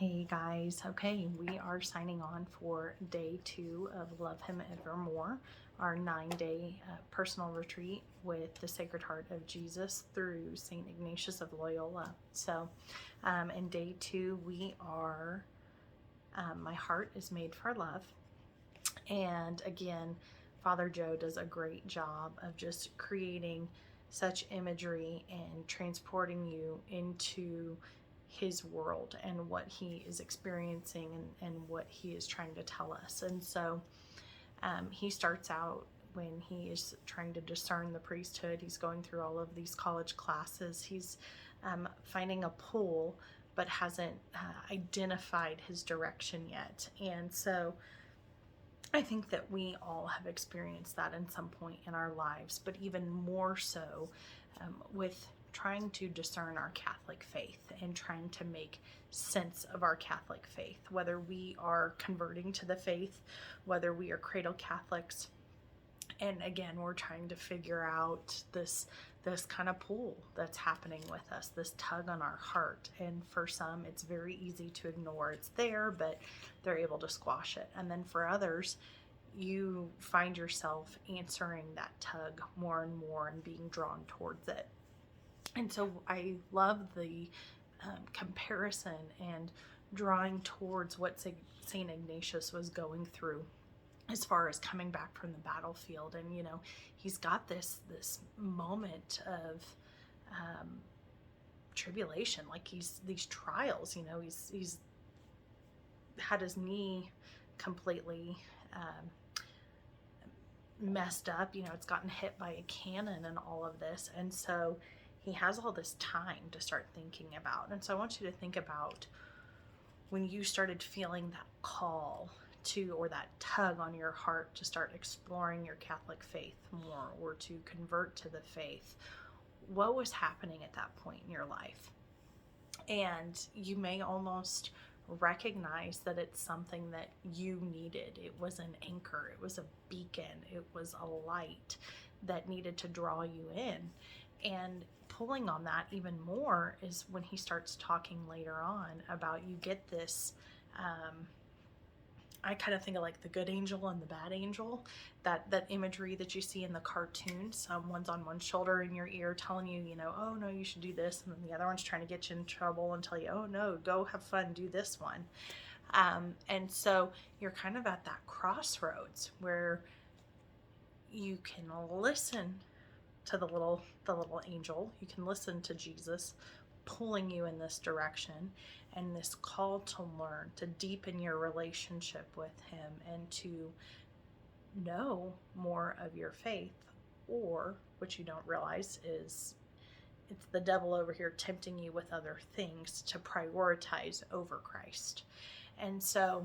Hey guys, okay, we are signing on for day 2 of Love Him Evermore, our 9-day personal retreat with the Sacred Heart of Jesus through St. Ignatius of Loyola. So, in day 2, we are, my heart is made for love. And again, Father Joe does a great job of just creating such imagery and transporting you into his world and what he is experiencing and what he is trying to tell us. And so he starts out when he is trying to discern the priesthood. He's going through all of these college classes. He's finding a pull, but hasn't identified his direction yet. And so I think that we all have experienced that in some point in our lives, but even more so with trying to discern our Catholic faith and trying to make sense of our Catholic faith, whether we are converting to the faith, whether we are cradle Catholics. And again, we're trying to figure out this kind of pull that's happening with us, this tug on our heart. And for some, it's very easy to ignore it's there, but they're able to squash it. And then for others, you find yourself answering that tug more and more and being drawn towards it. And so I love the comparison and drawing towards what St. Ignatius was going through as far as coming back from the battlefield. And he's got this moment of tribulation, like these trials. He's had his knee completely messed up. It's gotten hit by a cannon and all of this. And so he has all this time to start thinking about. And so I want you to think about when you started feeling that call to, or that tug on your heart to start exploring your Catholic faith more, or to convert to the faith. What was happening at that point in your life? And you may almost recognize that it's something that you needed. It was an anchor, it was a beacon, it was a light that needed to draw you in. And pulling on that even more is when he starts talking later on about, you get this I kind of think of like the good angel and the bad angel, that imagery that you see in the cartoons. Someone's on one shoulder in your ear telling you, oh no, you should do this. And then the other one's trying to get you in trouble and tell you, oh no, go have fun, do this one. And so you're kind of at that crossroads where you can listen to the little angel. You can listen to Jesus pulling you in this direction, and this call to learn, to deepen your relationship with him and to know more of your faith. Or what you don't realize is it's the devil over here tempting you with other things to prioritize over Christ. And so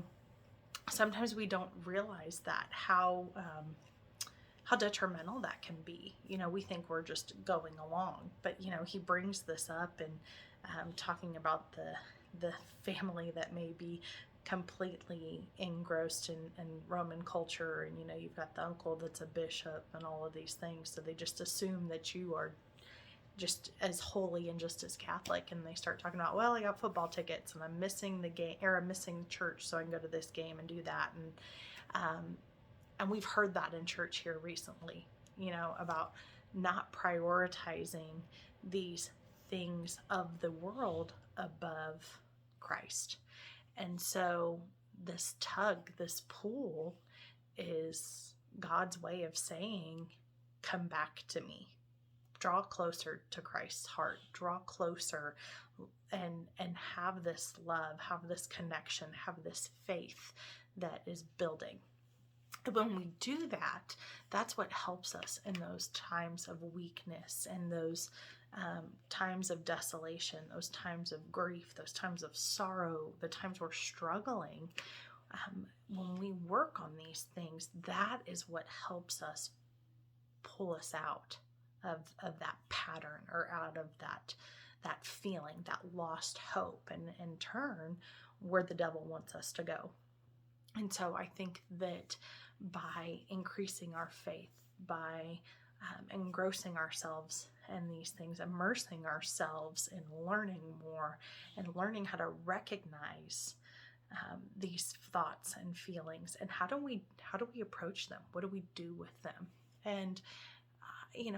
sometimes we don't realize that, how detrimental that can be. We think we're just going along, but he brings this up and talking about the family that may be completely engrossed in Roman culture, and you've got the uncle that's a bishop and all of these things, so they just assume that you are just as holy and just as Catholic, and they start talking about, well, I got football tickets and I'm missing the game, or I'm missing church, so I can go to this game and do that. And we've heard that in church here recently, about not prioritizing these things of the world above Christ. And so this tug, this pull, is God's way of saying, come back to me. Draw closer to Christ's heart. Draw closer and have this love, have this connection, have this faith that is building. When we do that, that's what helps us in those times of weakness and those times of desolation, those times of grief, those times of sorrow, the times we're struggling. When we work on these things, that is what helps us pull us out of that pattern, or out of that feeling, that lost hope, and in turn where the devil wants us to go. And so I think that by increasing our faith, by engrossing ourselves and these things, immersing ourselves in learning more and learning how to recognize these thoughts and feelings, and how do we approach them? What do we do with them? And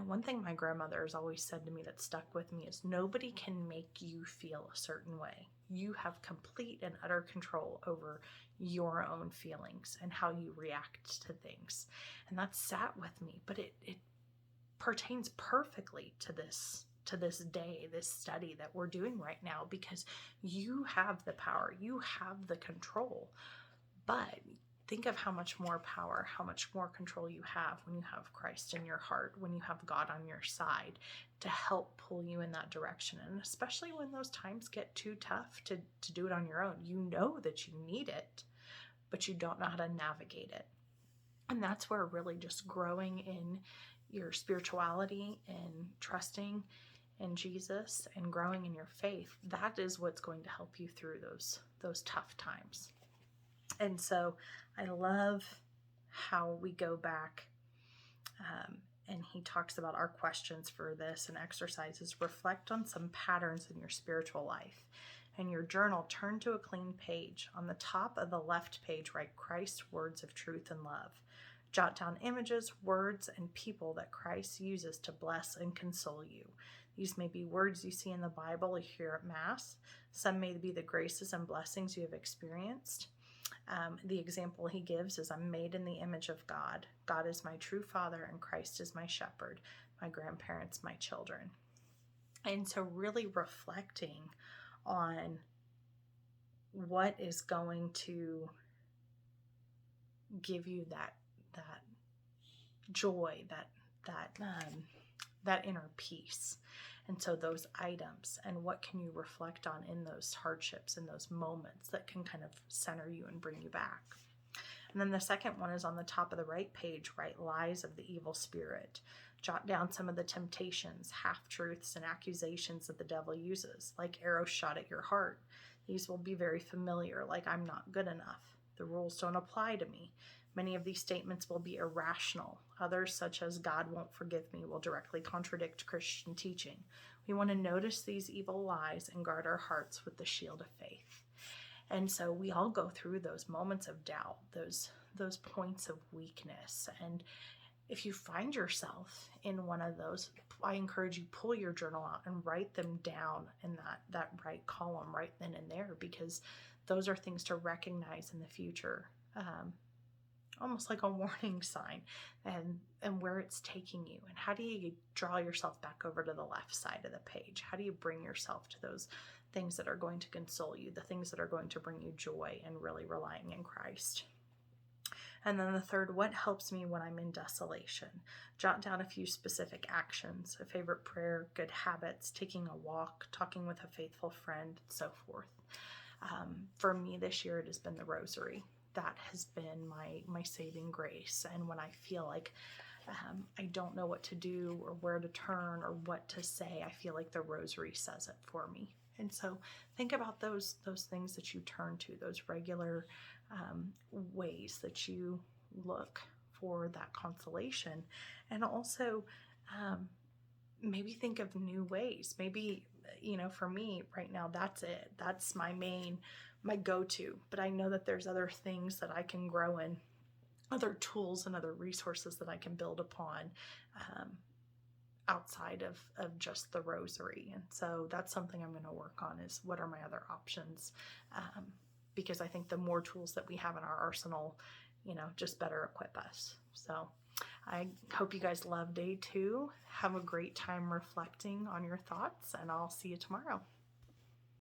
one thing my grandmother has always said to me that stuck with me is, nobody can make you feel a certain way. You have complete and utter control over your own feelings and how you react to things. And that sat with me, but it pertains perfectly to this day, this study that we're doing right now, because you have the power, you have the control. But think of how much more power, how much more control you have when you have Christ in your heart, when you have God on your side to help pull you in that direction. And especially when those times get too tough to do it on your own. You know that you need it, but you don't know how to navigate it. And that's where really just growing in your spirituality and trusting in Jesus and growing in your faith, that is what's going to help you through those tough times. And so I love how we go back, and he talks about our questions for this and exercises. Reflect on some patterns in your spiritual life. In your journal, turn to a clean page. On the top of the left page, write Christ's words of truth and love. Jot down images, words, and people that Christ uses to bless and console you. These may be words you see in the Bible or hear at Mass. Some may be the graces and blessings you have experienced. The example he gives is, I'm made in the image of God. God is my true Father, and Christ is my shepherd, my grandparents, my children. And so really reflecting on what is going to give you that joy, that inner peace. And so those items, and what can you reflect on in those hardships, in those moments that can kind of center you and bring you back. And then the second one is on the top of the right page, write lies of the evil spirit. Jot down some of the temptations, half-truths, and accusations that the devil uses, like arrows shot at your heart. These will be very familiar, like, I'm not good enough. The rules don't apply to me. Many of these statements will be irrational. Others, such as God won't forgive me, will directly contradict Christian teaching. We want to notice these evil lies and guard our hearts with the shield of faith. And so we all go through those moments of doubt, those points of weakness. And if you find yourself in one of those, I encourage you, pull your journal out and write them down in that right column right then and there, because those are things to recognize in the future. Almost like a warning sign, and where it's taking you, and how do you draw yourself back over to the left side of the page? How do you bring yourself to those things that are going to console you, the things that are going to bring you joy, and really relying in Christ? And then the third, what helps me when I'm in desolation? Jot down a few specific actions, a favorite prayer, good habits, taking a walk, talking with a faithful friend, and so forth. For me this year, it has been the rosary. That has been my saving grace. And when I feel like I don't know what to do or where to turn or what to say, I feel like the rosary says it for me. And so think about those things that you turn to, those regular ways that you look for that consolation. And also maybe think of new ways. Maybe, for me right now, that's it. That's my go-to. But I know that there's other things that I can grow in, other tools and other resources that I can build upon outside of just the rosary. And so that's something I'm going to work on, is what are my other options? Because I think the more tools that we have in our arsenal, just better equip us. So I hope you guys love day 2. Have a great time reflecting on your thoughts, and I'll see you tomorrow.